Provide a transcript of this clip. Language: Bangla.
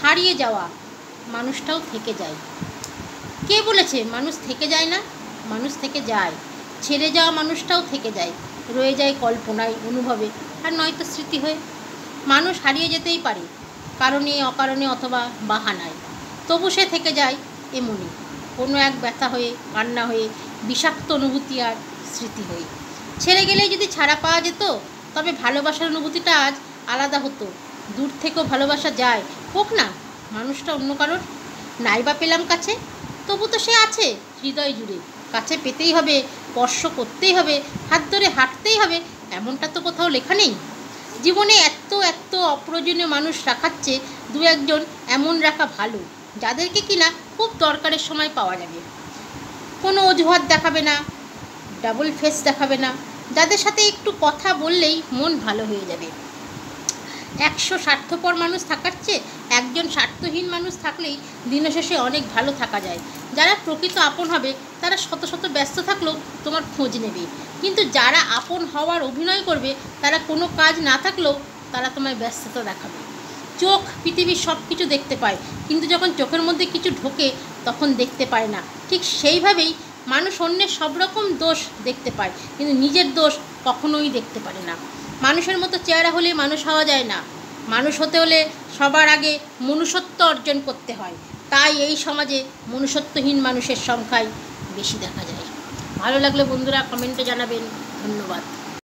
হারিয়ে যাওয়া মানুষটাও থেকে যায়। কে বলেছে মানুষ থেকে যায় না? মানুষ থেকে যায়। ছেড়ে যাওয়া মানুষটাও থেকে যায়, রয়ে যায় কল্পনায়, অনুভবে, আর নয়তো স্মৃতি হয়ে। মানুষ হারিয়ে যেতেই পারে, কারণে অকারণে অথবা বাহানায়, তবু সে থেকে যায় এমনই, কোনো এক ব্যথা হয়ে, কান্না হয়ে, বিষাক্ত অনুভূতি আর স্মৃতি হয়ে। ছেড়ে গেলেই যদি ছাড়া পাওয়া যেত, তবে ভালোবাসার অনুভূতিটা আজ আলাদা হতো। দূর থেকেও ভালোবাসা যায়, হোক না মানুষটা অন্য কারোর। নাইবা পেলাম কাছে, তবু তো সে আছে হৃদয় জুড়ে। কাছে পেতেই হবে, স্পর্শ করতেই হবে, হাত ধরে হাঁটতেই হবে, এমনটা তো কোথাও লেখা নেই। জীবনে এত এত অপ্রয়োজনীয় মানুষ রাখার চেয়ে দু একজন এমন রাখা ভালো, যাদেরকে কিনা খুব দরকারের সময় পাওয়া যাবে। কোনো অজুহাত দেখাবে না, ডাবল ফেস দেখাবে না, যাদের সাথে একটু কথা বললেই মন ভালো হয়ে যাবে। 100 স্বার্থপর মানুষ থাকার চেয়ে একজন স্বার্থহীন মানুষ থাকলেই দিনশেষে অনেক ভালো থাকা যায়। যারা প্রকৃত আপন হবে তারা শত শত ব্যস্ত থাকলেও তোমার খোঁজ নেবে, কিন্তু যারা আপন হওয়ার অভিনয় করবে তারা কোনো কাজ না থাকলেও তারা তোমায় ব্যস্ততা দেখাবে। চোখ পৃথিবীর সব কিছু দেখতে পায়, কিন্তু যখন চোখের মধ্যে কিছু ঢোকে তখন দেখতে পায় না। ঠিক সেইভাবেই মানুষ অন্যের সব রকম দোষ দেখতে পায়, কিন্তু নিজের দোষ কখনোই দেখতে পারে না। মানুষের মতো চেহারা হলে মানুষ হওয়া যায় না। মানুষ হতে হলে সবার আগে মনুষ্যত্ব অর্জন করতে হয়। তাই এই সমাজে মনুষ্যত্বহীন মানুষের সংখ্যাই বেশি দেখা যায়। ভালো লাগলে বন্ধুরা কমেন্টে জানাবেন। ধন্যবাদ।